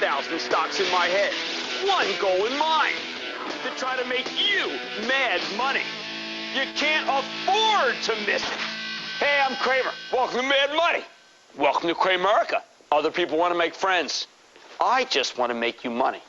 10,000 stocks in my head. One goal in mind, to try to make you mad money. You can't afford to miss it. Hey, I'm Cramer. Welcome to Mad Money. Welcome to Cramerica. Other people want to make friends. I just want to make you money.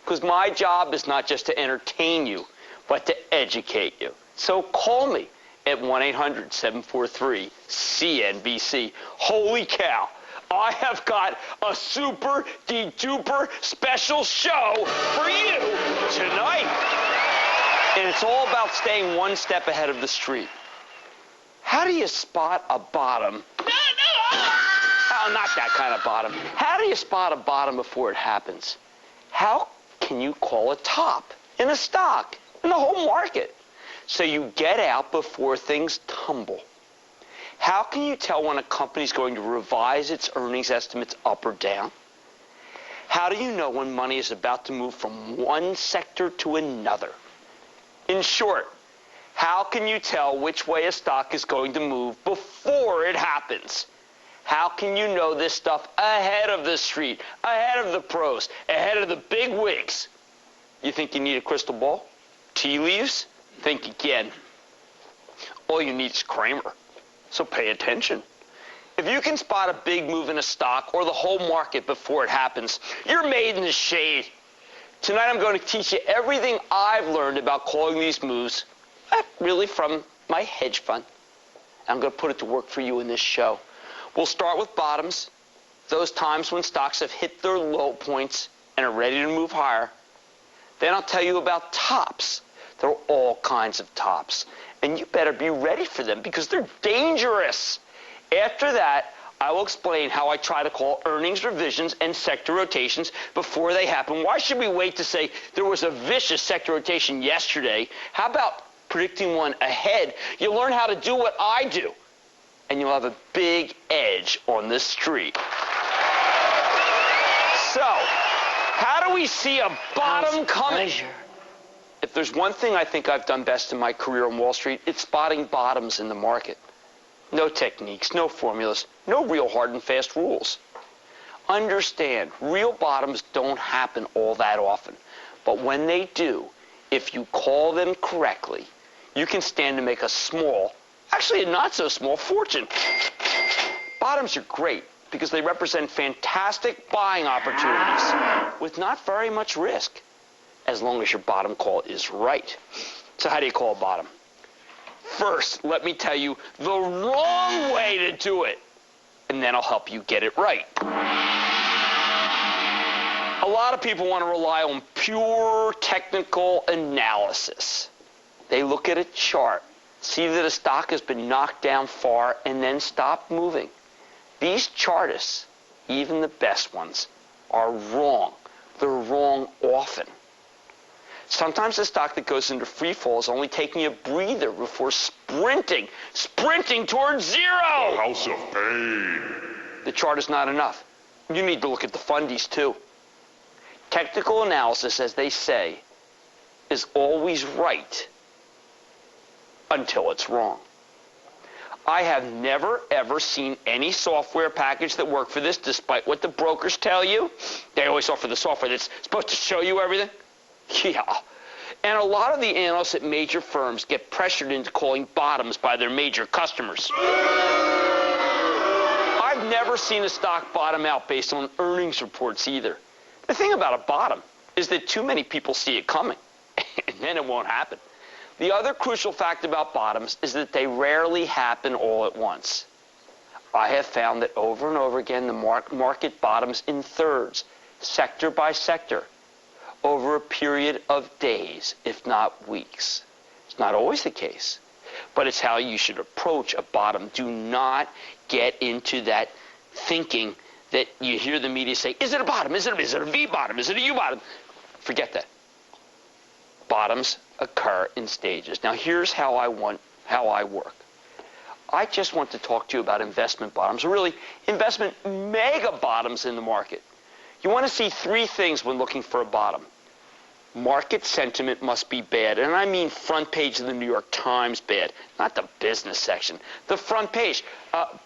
Because my job is not just to entertain you, but to educate you. So call me at 1-800-743-CNBC. Holy cow, I have got a super de-duper special show for you tonight. And it's all about staying one step ahead of the street. How do you spot a bottom? Oh, not that kind of bottom. How do you spot a bottom before it happens? How can you call a top in a stock, in the whole market? So you get out before things tumble. How can you tell when a company's going to revise its earnings estimates up or down? How do you know when money is about to move from one sector to another? In short, how can you tell which way a stock is going to move before it happens? How can you know this stuff ahead of the street, ahead of the pros, ahead of the big wigs? You think you need a crystal ball? Tea leaves? Think again. All you need is Cramer. So pay attention. If you can spot a big move in a stock or the whole market before it happens, you're made in the shade. Tonight I'm going to teach you everything I've learned about calling these moves, really from my hedge fund. I'm going to put it to work for you in this show. We'll start with bottoms, those times when stocks have hit their low points and are ready to move higher. Then I'll tell you about tops. There are all kinds of tops, and you better be ready for them because they're dangerous. After that, I will explain how I try to call earnings revisions and sector rotations before they happen. Why should we wait to say there was a vicious sector rotation yesterday? How about predicting one ahead? You'll learn how to do what I do, and you'll have a big edge on the street. So, how do we see a bottom coming? If there's one thing I think I've done best in my career on Wall Street, it's spotting bottoms in the market. No techniques, no formulas, no real hard and fast rules. Understand, real bottoms don't happen all that often. But when they do, if you call them correctly, you can stand to make a small, actually a not so small fortune. Bottoms are great because they represent fantastic buying opportunities with not very much risk, as long as your bottom call is right. So how do you call a bottom? First, let me tell you the wrong way to do it, and then I'll help you get it right. A lot of people want to rely on pure technical analysis. They look at a chart, see that a stock has been knocked down far, and then stop moving. These chartists, even the best ones, are wrong. They're wrong often. Sometimes the stock that goes into free fall is only taking a breather before sprinting towards zero. The house of pain. The chart is not enough. You need to look at the fundies too. Technical analysis, as they say, is always right until it's wrong. I have never, ever seen any software package that worked for this, despite what the brokers tell you. They always offer the software that's supposed to show you everything. Yeah. And a lot of the analysts at major firms get pressured into calling bottoms by their major customers. I've never seen a stock bottom out based on earnings reports either. The thing about a bottom is that too many people see it coming, and then it won't happen. The other crucial fact about bottoms is that they rarely happen all at once. I have found that over and over again the market bottoms in thirds, sector by sector, over a period of days, if not weeks. It's not always the case, but it's how you should approach a bottom. Do not get into that thinking that you hear the media say, is it a bottom? Is it a V bottom? Is it a U bottom? Forget that. Bottoms occur in stages. Now here's how I work. I just want to talk to you about investment bottoms, or really investment mega bottoms in the market. You want to see three things when looking for a bottom. market sentiment must be bad. And I mean front page of the New York Times bad, not the business section. The front page,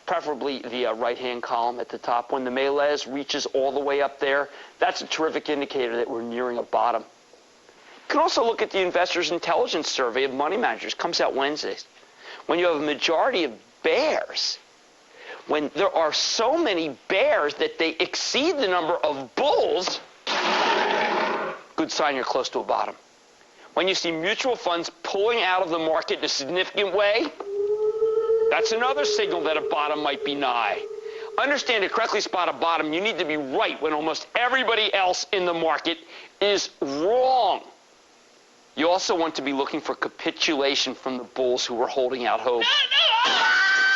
preferably the right-hand column at the top. When the malaise reaches all the way up there, that's a terrific indicator that we're nearing a bottom. You can also look at the Investors Intelligence Survey of money managers. It comes out Wednesdays. When you have a majority of bears, when there are so many bears that they exceed the number of bulls, good sign you're close to a bottom. When you see mutual funds pulling out of the market in a significant way, that's another signal that a bottom might be nigh. Understand to correctly spot a bottom, you need to be right when almost everybody else in the market is wrong. You also want to be looking for capitulation from the bulls who are holding out hope.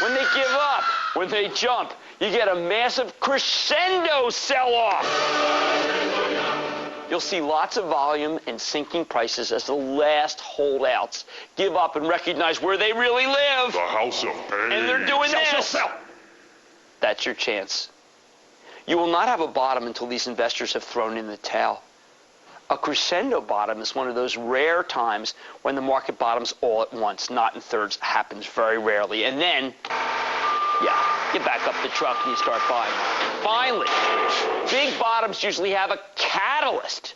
When they give up, when they jump, you get a massive crescendo sell-off. You'll see lots of volume and sinking prices as the last holdouts give up and recognize where they really live. The house of pain. And they're doing this. That's your chance. You will not have a bottom until these investors have thrown in the towel. A crescendo bottom is one of those rare times when the market bottoms all at once, not in thirds. Happens very rarely. And then, you back up the truck and you start buying. Finally, big bottoms usually have a catalyst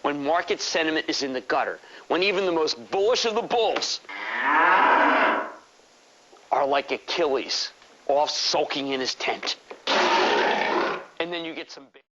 when market sentiment is in the gutter, when even the most bullish of the bulls are like Achilles, off sulking in his tent. And then you get some big